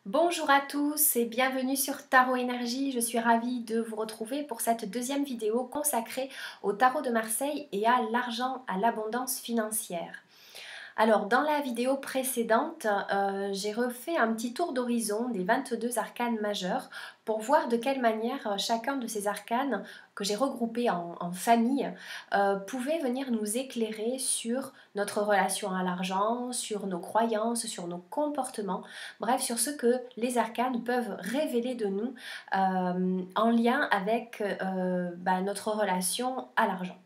Bonjour à tous et bienvenue sur Tarot Énergie. Je suis ravie de vous retrouver pour cette deuxième vidéo consacrée au tarot de Marseille et à l'argent, à l'abondance financière. Alors, dans la vidéo précédente, j'ai refait un petit tour d'horizon des 22 arcanes majeurs pour voir de quelle manière chacun de ces arcanes que j'ai regroupés en famille pouvait venir nous éclairer sur notre relation à l'argent, sur nos croyances, sur nos comportements, bref, sur ce que les arcanes peuvent révéler de nous en lien avec notre relation à l'argent.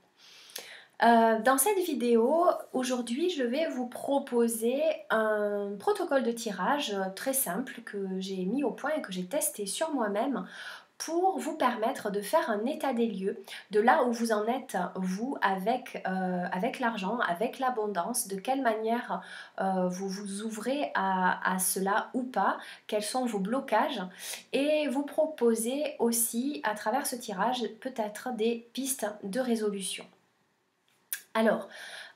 Dans cette vidéo, aujourd'hui, je vais vous proposer un protocole de tirage très simple que j'ai mis au point et que j'ai testé sur moi-même pour vous permettre de faire un état des lieux de là où vous en êtes, vous, avec l'argent, avec l'abondance, de quelle manière vous vous ouvrez à cela ou pas, quels sont vos blocages, et vous proposer aussi, à travers ce tirage, peut-être des pistes de résolution. Alors,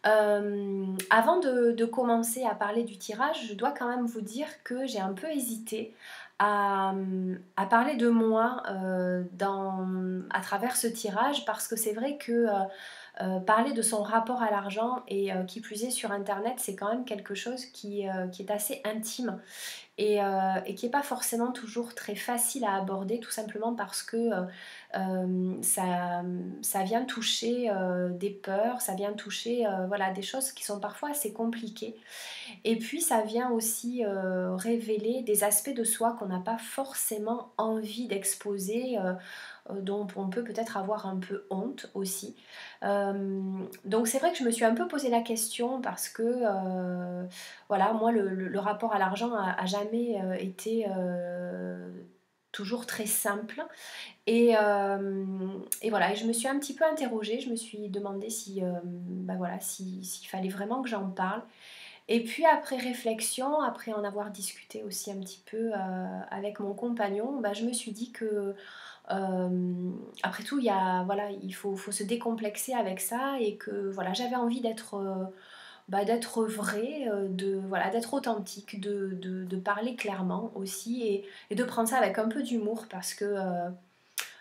avant de commencer à parler du tirage, je dois quand même vous dire que j'ai un peu hésité à parler de moi à travers ce tirage parce que c'est vrai que parler de son rapport à l'argent et qui plus est sur internet, c'est quand même quelque chose qui est assez intime et qui n'est pas forcément toujours très facile à aborder, tout simplement parce que ça vient toucher des peurs, ça vient toucher voilà, des choses qui sont parfois assez compliquées. Et puis ça vient aussi révéler des aspects de soi qu'on n'a pas forcément envie d'exposer, dont on peut peut-être avoir un peu honte aussi. Donc c'est vrai que je me suis un peu posé la question parce que voilà, moi le rapport à l'argent a jamais été toujours très simple et voilà, et je me suis un petit peu interrogée, je me suis demandé si, voilà, s'il fallait vraiment que j'en parle. Et puis après réflexion, après en avoir discuté aussi un petit peu avec mon compagnon, je me suis dit que après tout, voilà, il faut se décomplexer avec ça et que voilà, j'avais envie d'être vraie, voilà, d'être authentique, de parler clairement aussi et de prendre ça avec un peu d'humour parce que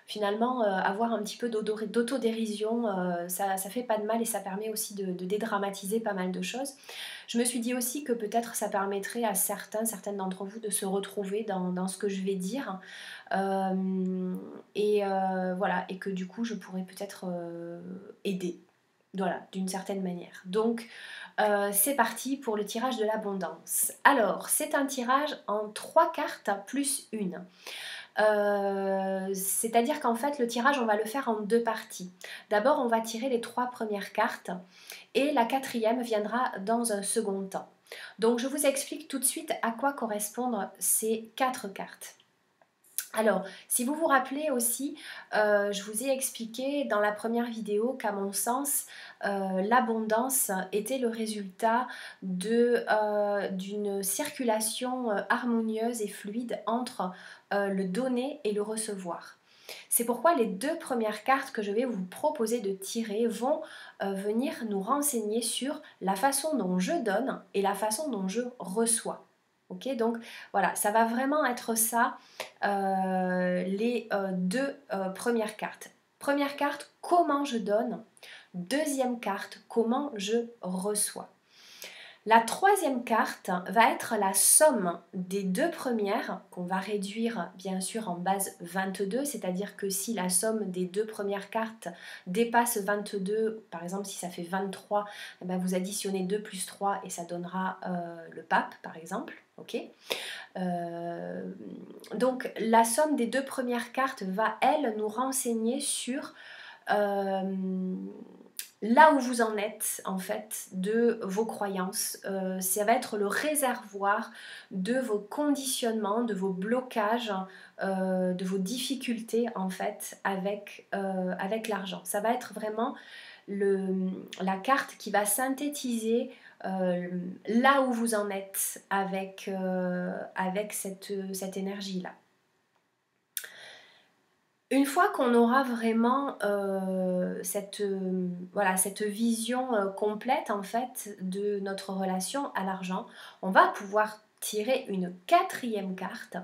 finalement, avoir un petit peu d'autodérision, ça fait pas de mal et ça permet aussi de dédramatiser pas mal de choses. Je me suis dit aussi que peut-être ça permettrait à certaines d'entre vous de se retrouver dans ce que je vais dire. Voilà, et que du coup, je pourrais peut-être aider. Voilà, d'une certaine manière. Donc, c'est parti pour le tirage de l'abondance. Alors, c'est un tirage en 3 cartes plus une. C'est-à-dire qu'en fait le tirage on va le faire en deux parties. D'abord on va tirer les 3 premières cartes et la quatrième viendra dans un second temps. Donc je vous explique tout de suite à quoi correspondent ces 4 cartes. Alors, si vous vous rappelez aussi, je vous ai expliqué dans la première vidéo qu'à mon sens, l'abondance était le résultat d'une circulation harmonieuse et fluide entre le donner et le recevoir. C'est pourquoi les 2 premières cartes que je vais vous proposer de tirer vont venir nous renseigner sur la façon dont je donne et la façon dont je reçois. Ok, donc voilà, ça va vraiment être ça, les 2 premières cartes. Première carte, comment je donne. Deuxième carte, comment je reçois. La troisième carte va être la somme des 2 premières, qu'on va réduire bien sûr en base 22, c'est-à-dire que si la somme des 2 premières cartes dépasse 22, par exemple si ça fait 23, eh bien vous additionnez 2 plus 3 et ça donnera le pape par exemple. Okay, donc la somme des 2 premières cartes va, elle, nous renseigner sur là où vous en êtes en fait de vos croyances. Ça va être le réservoir de vos conditionnements, de vos blocages, de vos difficultés en fait avec l'argent. Ça va être vraiment la carte qui va synthétiser là où vous en êtes avec cette énergie-là. Une fois qu'on aura vraiment voilà, cette vision complète en fait de notre relation à l'argent, on va pouvoir tirer une quatrième carte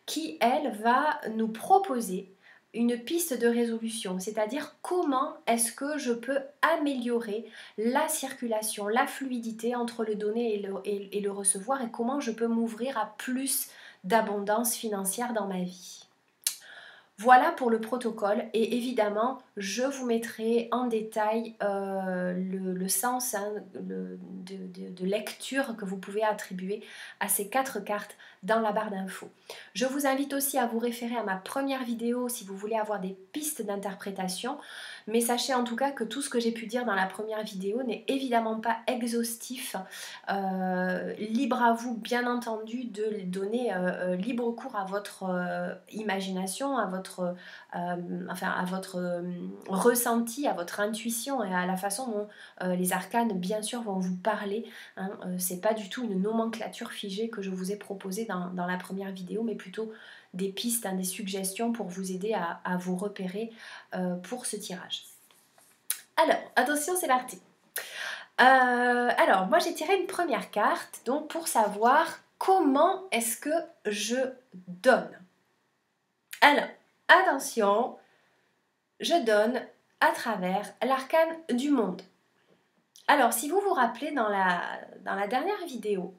qui, elle, va nous proposer une piste de résolution, c'est-à-dire comment est-ce que je peux améliorer la circulation, la fluidité entre le donner et le recevoir, et comment je peux m'ouvrir à plus d'abondance financière dans ma vie. Voilà pour le protocole, et évidemment je vous mettrai en détail le sens de lecture que vous pouvez attribuer à ces 4 cartes dans la barre d'infos. Je vous invite aussi à vous référer à ma première vidéo si vous voulez avoir des pistes d'interprétation, mais sachez en tout cas que tout ce que j'ai pu dire dans la première vidéo n'est évidemment pas exhaustif. Libre à vous bien entendu de donner libre cours à votre imagination, à votre ressenti, à votre intuition et à la façon dont les arcanes bien sûr vont vous parler. Hein. C'est pas du tout une nomenclature figée que je vous ai proposée dans la première vidéo, mais plutôt des pistes, hein, des suggestions pour vous aider à vous repérer pour ce tirage. Alors, attention, c'est parti. Alors, moi j'ai tiré une première carte, donc pour savoir comment est-ce que je donne. Alors, attention, je donne à travers l'arcane du monde. Alors, si vous vous rappelez dans la dernière vidéo,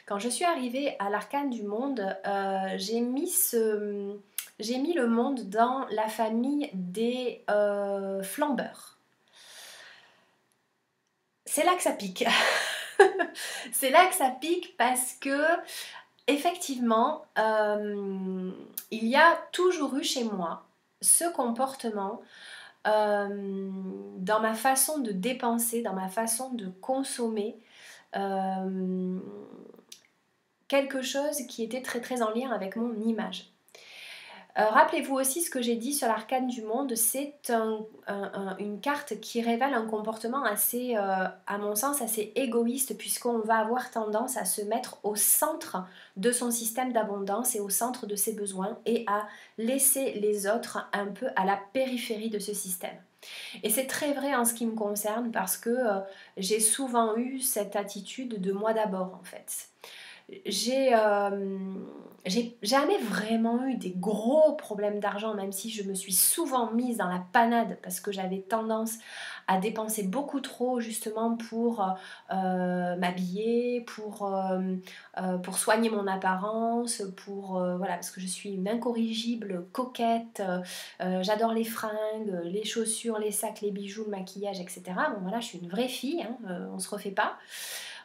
quand je suis arrivée à l'arcane du monde, j'ai mis le monde dans la famille des flambeurs. C'est là que ça pique. C'est là que ça pique parce que, effectivement, il y a toujours eu chez moi ce comportement dans ma façon de dépenser, dans ma façon de consommer, quelque chose qui était très très en lien avec mon image. Rappelez-vous aussi ce que j'ai dit sur l'arcane du monde, c'est une carte qui révèle un comportement assez, à mon sens, assez égoïste, puisqu'on va avoir tendance à se mettre au centre de son système d'abondance et au centre de ses besoins, et à laisser les autres un peu à la périphérie de ce système. Et c'est très vrai en ce qui me concerne, parce que j'ai souvent eu cette attitude de moi d'abord en fait. J'ai jamais vraiment eu des gros problèmes d'argent, même si je me suis souvent mise dans la panade parce que j'avais tendance à dépenser beaucoup trop justement pour m'habiller, pour soigner mon apparence, voilà, parce que je suis une incorrigible coquette, j'adore les fringues, les chaussures, les sacs, les bijoux, le maquillage, etc. Bon voilà, je suis une vraie fille, hein, on se refait pas.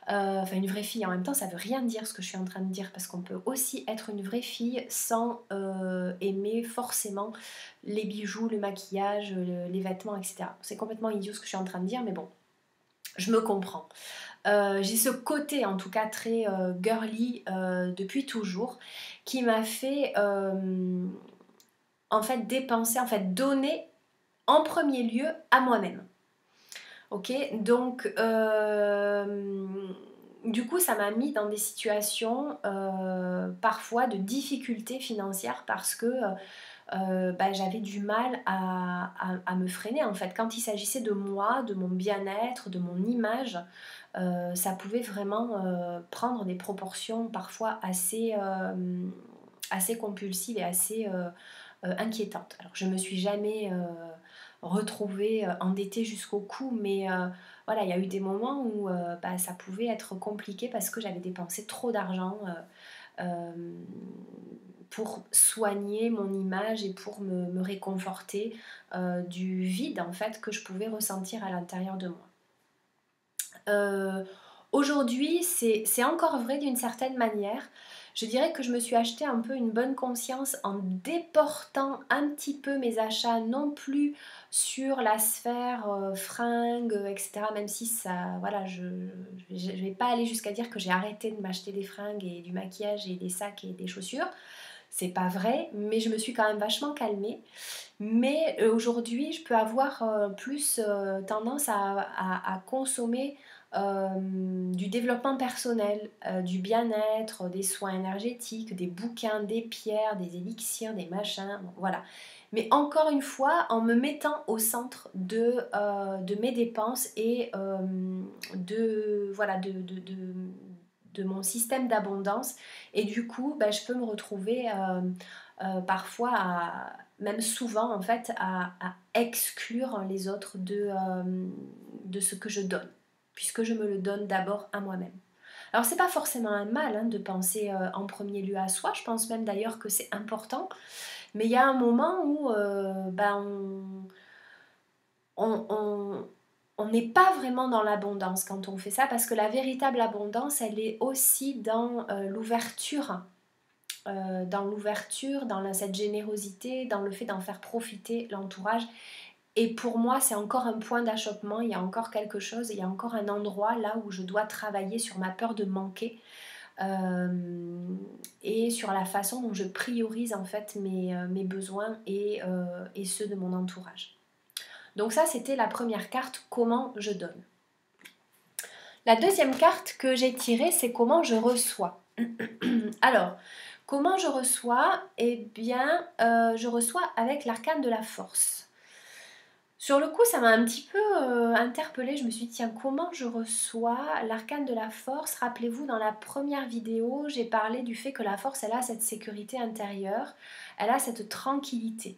Enfin une vraie fille, en même temps ça veut rien dire ce que je suis en train de dire, parce qu'on peut aussi être une vraie fille sans aimer forcément les bijoux, le maquillage, les vêtements, etc. C'est complètement idiot ce que je suis en train de dire, mais bon, je me comprends. J'ai ce côté en tout cas très girly depuis toujours, qui m'a fait en fait dépenser, en fait donner en premier lieu à moi-même. Ok, donc du coup ça m'a mis dans des situations parfois de difficultés financières, parce que j'avais du mal à me freiner en fait. Quand il s'agissait de moi, de mon bien-être, de mon image, ça pouvait vraiment prendre des proportions parfois assez compulsives et assez inquiétantes. Alors je me suis jamais retrouvée endettée jusqu'au cou, mais voilà, il y a eu des moments où ça pouvait être compliqué parce que j'avais dépensé trop d'argent pour soigner mon image et pour me réconforter du vide en fait que je pouvais ressentir à l'intérieur de moi. Aujourd'hui, c'est encore vrai d'une certaine manière. Je dirais que je me suis acheté un peu une bonne conscience en déportant un petit peu mes achats, non plus sur la sphère fringues, etc. Même si ça, voilà, je vais pas aller jusqu'à dire que j'ai arrêté de m'acheter des fringues et du maquillage et des sacs et des chaussures. C'est pas vrai, mais je me suis quand même vachement calmée. Mais aujourd'hui, je peux avoir plus tendance à consommer du développement personnel, du bien-être, des soins énergétiques, des bouquins, des pierres, des élixirs, des machins, bon, voilà. Mais encore une fois, en me mettant au centre de mes dépenses et voilà, de mon système d'abondance. Et du coup, ben, je peux me retrouver parfois, même souvent en fait, à exclure les autres de ce que je donne, puisque je me le donne d'abord à moi-même. Alors c'est pas forcément un mal hein, de penser en premier lieu à soi, je pense même d'ailleurs que c'est important, mais il y a un moment où on, on, on n'est pas vraiment dans l'abondance quand on fait ça, parce que la véritable abondance, elle est aussi dans l'ouverture, cette générosité, dans le fait d'en faire profiter l'entourage. Et pour moi, c'est encore un point d'achoppement, il y a encore quelque chose, il y a encore un endroit là où je dois travailler sur ma peur de manquer et sur la façon dont je priorise en fait mes besoins et ceux de mon entourage. Donc ça, c'était la première carte, comment je donne. La deuxième carte que j'ai tirée, c'est comment je reçois. Alors, comment je reçois? Eh bien, je reçois avec l'arcane de la force. Sur le coup, ça m'a un petit peu interpellée. Je me suis dit, tiens, comment je reçois l'arcane de la force? Rappelez-vous, dans la première vidéo, j'ai parlé du fait que la force, elle a cette sécurité intérieure, elle a cette tranquillité.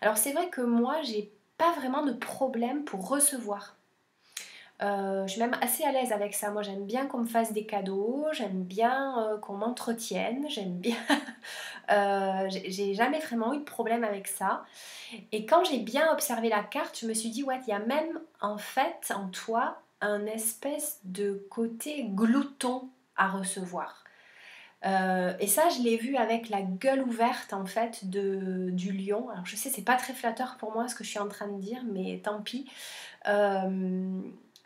Alors, c'est vrai que moi, j'ai pas vraiment de problème pour recevoir. Je suis même assez à l'aise avec ça. Moi, j'aime bien qu'on me fasse des cadeaux, j'aime bien qu'on m'entretienne, j'aime bien. J'ai jamais vraiment eu de problème avec ça. Et quand j'ai bien observé la carte, je me suis dit, ouais, il y a même en fait en toi un espèce de côté glouton à recevoir. Et ça, je l'ai vu avec la gueule ouverte en fait du lion. Alors je sais, c'est pas très flatteur pour moi ce que je suis en train de dire, mais tant pis.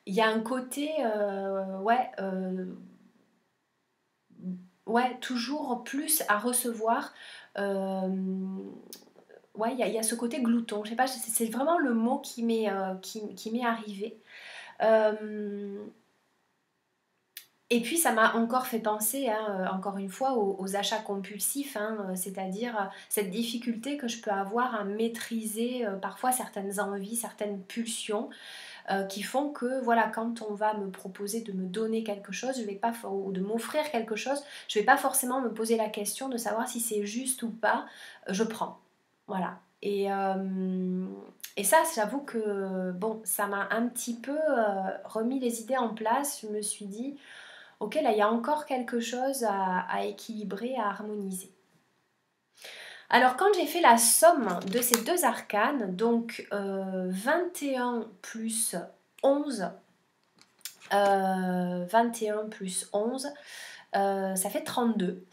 Il y a un côté, ouais, toujours plus à recevoir. Ouais, il y a ce côté glouton. Je sais pas, c'est vraiment le mot qui m'est arrivé. Et puis ça m'a encore fait penser, hein, encore une fois, aux achats compulsifs, hein, c'est-à-dire cette difficulté que je peux avoir à maîtriser parfois certaines envies, certaines pulsions, qui font que voilà, quand on va me proposer de me donner quelque chose, ou de m'offrir quelque chose, je ne vais pas forcément me poser la question de savoir si c'est juste ou pas, je prends. Voilà. Et ça, j'avoue que bon, ça m'a un petit peu remis les idées en place. Je me suis dit, ok, là, il y a encore quelque chose à équilibrer, à harmoniser. Alors, quand j'ai fait la somme de ces deux arcanes, donc 21 plus 11, 21 plus 11, ça fait 32.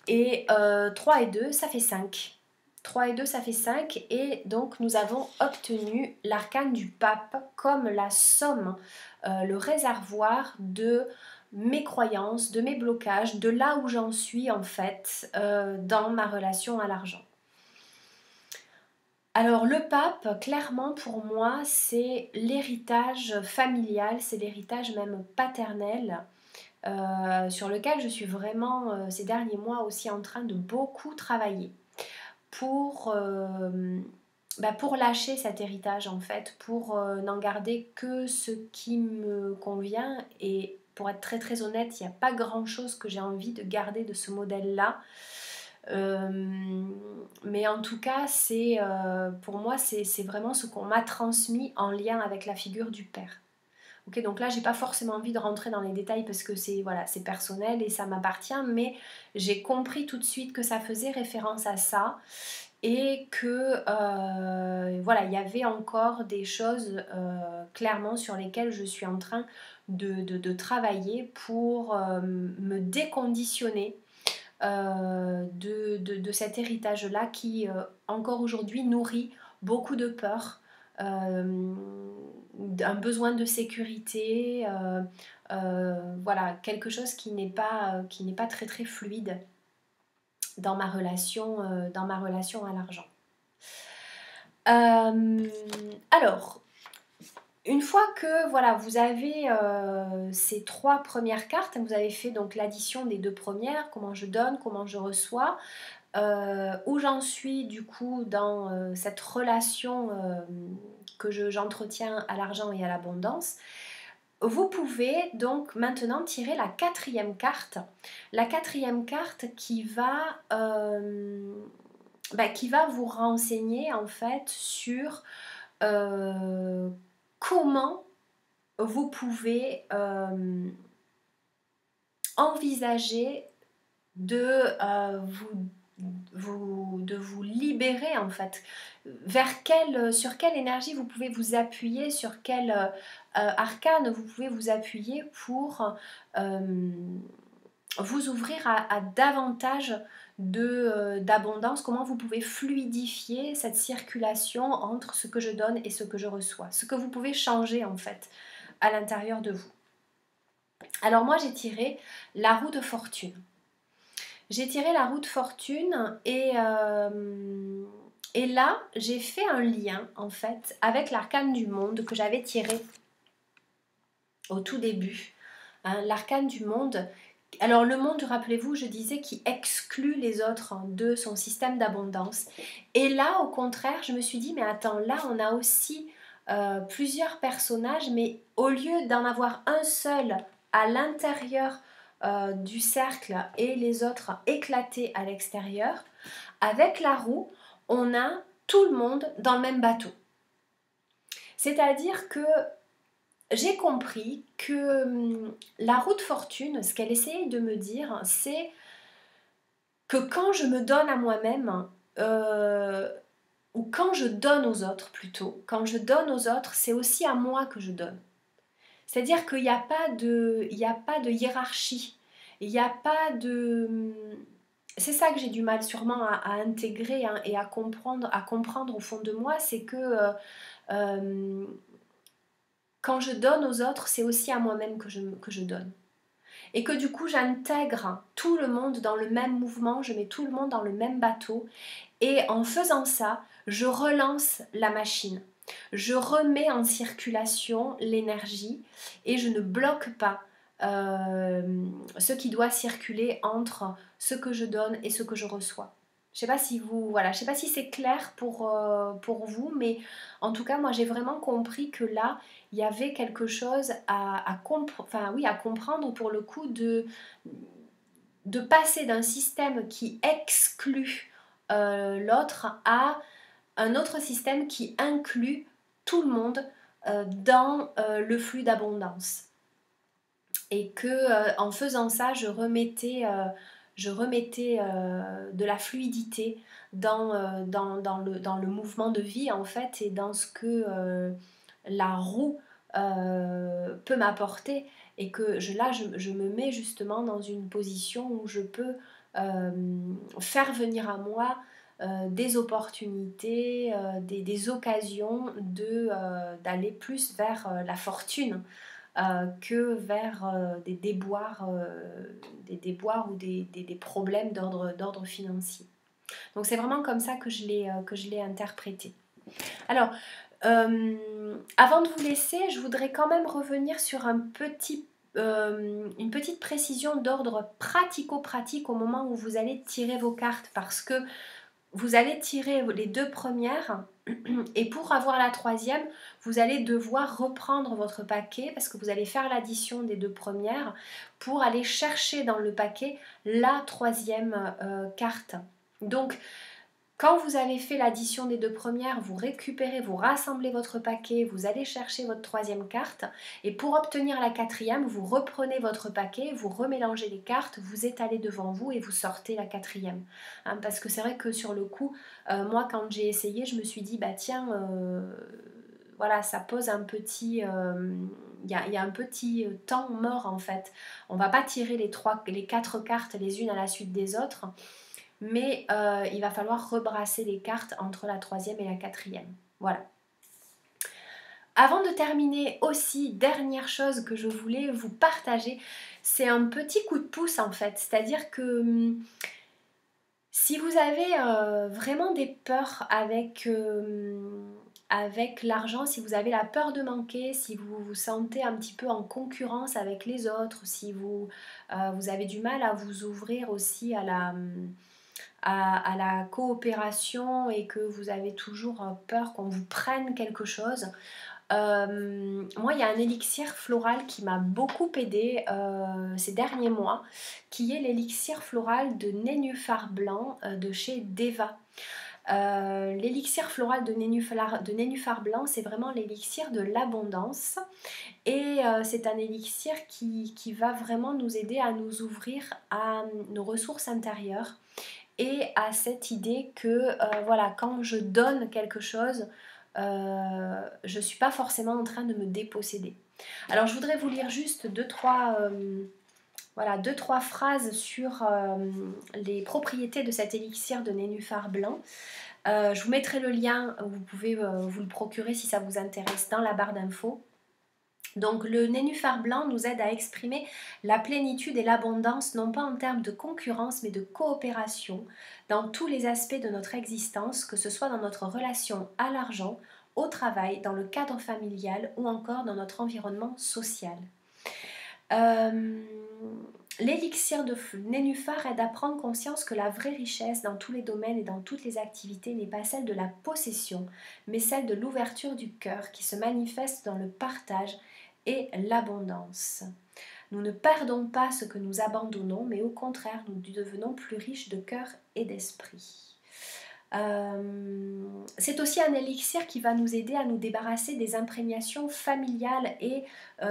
Et 3 et 2, ça fait 5. 3 et 2, ça fait 5. Et donc, nous avons obtenu l'arcane du pape comme la somme, le réservoir de mes croyances, de mes blocages, de là où j'en suis en fait dans ma relation à l'argent. Alors le pape, clairement pour moi, c'est l'héritage familial, c'est l'héritage même paternel, sur lequel je suis vraiment ces derniers mois aussi en train de beaucoup travailler pour lâcher cet héritage en fait, pour n'en garder que ce qui me convient. Et pour être très très honnête, il n'y a pas grand chose que j'ai envie de garder de ce modèle-là. Mais en tout cas, pour moi, c'est vraiment ce qu'on m'a transmis en lien avec la figure du père. Ok, donc là, j'ai pas forcément envie de rentrer dans les détails parce que c'est personnel et ça m'appartient, mais j'ai compris tout de suite que ça faisait référence à ça et que il y avait encore des choses clairement sur lesquelles je suis en train de travailler pour me déconditionner de cet héritage-là qui, encore aujourd'hui, nourrit beaucoup de peur, un besoin de sécurité, quelque chose qui n'est pas très très fluide dans ma relation à l'argent. Alors, une fois que vous avez ces trois premières cartes, vous avez fait donc l'addition des deux premières, comment je donne, comment je reçois, où j'en suis du coup dans cette relation que j'entretiens à l'argent et à l'abondance. vous pouvez donc maintenant tirer la quatrième carte. La quatrième carte qui va vous renseigner en fait sur comment vous pouvez envisager de vous libérer en fait. Sur quelle énergie vous pouvez vous appuyer, sur quel arcane vous pouvez vous appuyer pour vous ouvrir à davantage d'abondance, comment vous pouvez fluidifier cette circulation entre ce que je donne et ce que je reçois, ce que vous pouvez changer en fait à l'intérieur de vous. Alors moi j'ai tiré la roue de fortune. J'ai tiré la roue de fortune et là j'ai fait un lien en fait avec l'arcane du monde que j'avais tiré au tout début. Hein, l'arcane du monde. Alors le monde, rappelez-vous, je disais qui exclut les autres de son système d'abondance. Et là, au contraire, je me suis dit, mais attends, là on a aussi plusieurs personnages, mais au lieu d'en avoir un seul à l'intérieur du cercle et les autres éclatés à l'extérieur, avec la roue, on a tout le monde dans le même bateau. C'est-à-dire que j'ai compris que la roue de fortune, ce qu'elle essayait de me dire, c'est que quand je me donne à moi-même, ou quand je donne aux autres plutôt, quand je donne aux autres, c'est aussi à moi que je donne. C'est-à-dire qu'il n'y a pas de hiérarchie, il n'y a pas de... C'est ça que j'ai du mal sûrement à intégrer hein, et à comprendre au fond de moi, c'est que quand je donne aux autres, c'est aussi à moi-même que je donne. Et que du coup, j'intègre tout le monde dans le même mouvement, je mets tout le monde dans le même bateau. Et en faisant ça, je relance la machine. Je remets en circulation l'énergie et je ne bloque pas ce qui doit circuler entre ce que je donne et ce que je reçois. Je sais pas si je sais pas si c'est clair pour vous, mais en tout cas, moi j'ai vraiment compris que là, il y avait quelque chose à comprendre pour le coup de passer d'un système qui exclut l'autre à un autre système qui inclut tout le monde dans le flux d'abondance. Et que en faisant ça, je remettais de la fluidité dans le mouvement de vie en fait et dans ce que la roue peut m'apporter et que je me mets justement dans une position où je peux faire venir à moi des opportunités, des occasions d'aller plus vers la fortune que vers des déboires ou des problèmes d'ordre financier. Donc c'est vraiment comme ça que je l'ai interprété. Alors, avant de vous laisser, je voudrais quand même revenir sur une petite précision d'ordre pratico-pratique au moment où vous allez tirer vos cartes, parce que vous allez tirer les deux premières et pour avoir la troisième, vous allez devoir reprendre votre paquet parce que vous allez faire l'addition des deux premières pour aller chercher dans le paquet la troisième carte. Donc, quand vous avez fait l'addition des deux premières, vous récupérez, vous rassemblez votre paquet, vous allez chercher votre troisième carte et pour obtenir la quatrième, vous reprenez votre paquet, vous remélangez les cartes, vous étalez devant vous et vous sortez la quatrième. Hein, parce que c'est vrai que sur le coup, moi quand j'ai essayé, je me suis dit, bah tiens, voilà, ça pose un petit... Il y a un petit temps mort en fait. On va pas tirer les quatre cartes les unes à la suite des autres. Mais il va falloir rebrasser les cartes entre la troisième et la quatrième. Voilà. Avant de terminer aussi, dernière chose que je voulais vous partager, c'est un petit coup de pouce en fait. C'est-à-dire que si vous avez vraiment des peurs avec l'argent, si vous avez la peur de manquer, si vous vous sentez un petit peu en concurrence avec les autres, si vous avez du mal à vous ouvrir aussi à la coopération et que vous avez toujours peur qu'on vous prenne quelque chose, Moi, il y a un élixir floral qui m'a beaucoup aidé ces derniers mois, qui est l'élixir floral de nénuphar blanc de chez Deva. L'élixir floral de nénuphar blanc, c'est vraiment l'élixir de l'abondance et c'est un élixir qui va vraiment nous aider à nous ouvrir à nos ressources intérieures et à cette idée que voilà, quand je donne quelque chose, je ne suis pas forcément en train de me déposséder. Alors je voudrais vous lire juste deux, trois phrases sur les propriétés de cet élixir de nénuphar blanc. Je vous mettrai le lien, vous pouvez vous le procurer si ça vous intéresse dans la barre d'infos. Donc le nénuphar blanc nous aide à exprimer la plénitude et l'abondance, non pas en termes de concurrence, mais de coopération dans tous les aspects de notre existence, que ce soit dans notre relation à l'argent, au travail, dans le cadre familial ou encore dans notre environnement social. L'élixir de nénuphar aide à prendre conscience que la vraie richesse dans tous les domaines et dans toutes les activités n'est pas celle de la possession, mais celle de l'ouverture du cœur qui se manifeste dans le partage et l'abondance. Nous ne perdons pas ce que nous abandonnons, mais au contraire, nous devenons plus riches de cœur et d'esprit. C'est aussi un élixir qui va nous aider à nous débarrasser des imprégnations familiales et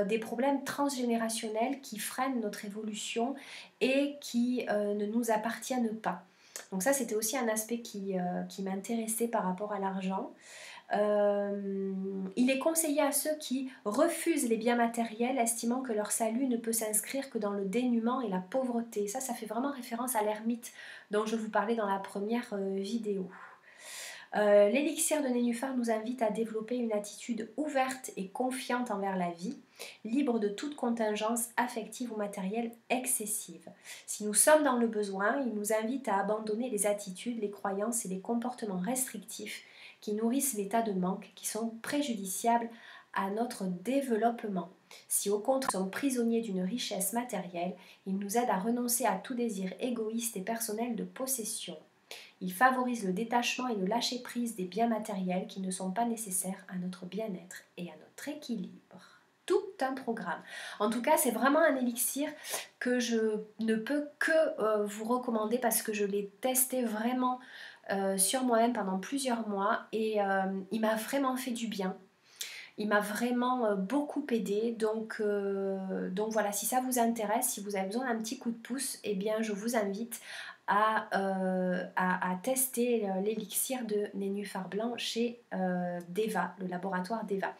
des problèmes transgénérationnels qui freinent notre évolution et qui ne nous appartiennent pas. Donc ça, c'était aussi un aspect qui m'intéressait par rapport à l'argent. Il est conseillé à ceux qui refusent les biens matériels, estimant que leur salut ne peut s'inscrire que dans le dénuement et la pauvreté. Ça fait vraiment référence à l'ermite dont je vous parlais dans la première vidéo. L'élixir de nénuphar nous invite à développer une attitude ouverte et confiante envers la vie, libre de toute contingence affective ou matérielle excessive. Si nous sommes dans le besoin, il nous invite à abandonner les attitudes, les croyances et les comportements restrictifs qui nourrissent l'état de manque, qui sont préjudiciables à notre développement. Si au contraire nous sommes prisonniers d'une richesse matérielle, il nous aide à renoncer à tout désir égoïste et personnel de possession. Il favorise le détachement et le lâcher-prise des biens matériels qui ne sont pas nécessaires à notre bien-être et à notre équilibre. Tout un programme. En tout cas, c'est vraiment un élixir que je ne peux que vous recommander parce que je l'ai testé vraiment sur moi-même pendant plusieurs mois et il m'a vraiment fait du bien. Il m'a vraiment beaucoup aidé, donc voilà, si ça vous intéresse, si vous avez besoin d'un petit coup de pouce, eh bien je vous invite à tester l'élixir de nénuphar blanc chez Deva, le laboratoire Deva.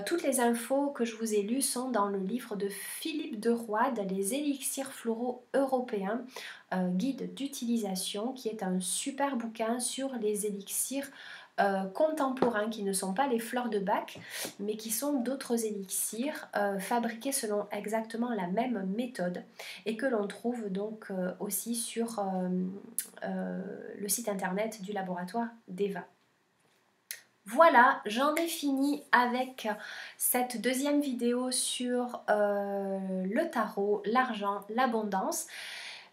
Toutes les infos que je vous ai lues sont dans le livre de Philippe de Roide, Les élixirs floraux européens, guide d'utilisation, qui est un super bouquin sur les élixirs contemporains qui ne sont pas les fleurs de bac mais qui sont d'autres élixirs fabriqués selon exactement la même méthode et que l'on trouve donc aussi sur le site internet du laboratoire Deva. Voilà, j'en ai fini avec cette deuxième vidéo sur le tarot, l'argent, l'abondance.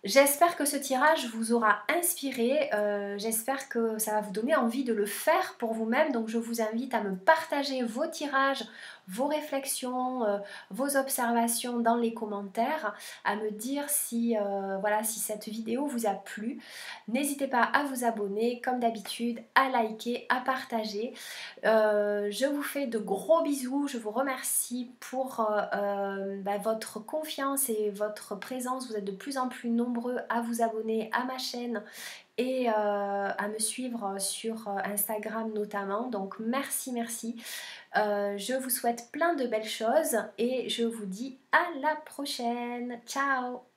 J'espère que ce tirage vous aura inspiré, j'espère que ça va vous donner envie de le faire pour vous-même, donc je vous invite à me partager vos tirages, vos réflexions, vos observations dans les commentaires, à me dire si, voilà, si cette vidéo vous a plu. N'hésitez pas à vous abonner, comme d'habitude, à liker, à partager. Je vous fais de gros bisous, je vous remercie pour votre confiance et votre présence. Vous êtes de plus en plus nombreux à vous abonner à ma chaîne et à me suivre sur Instagram notamment, donc merci. Je vous souhaite plein de belles choses et je vous dis à la prochaine. Ciao.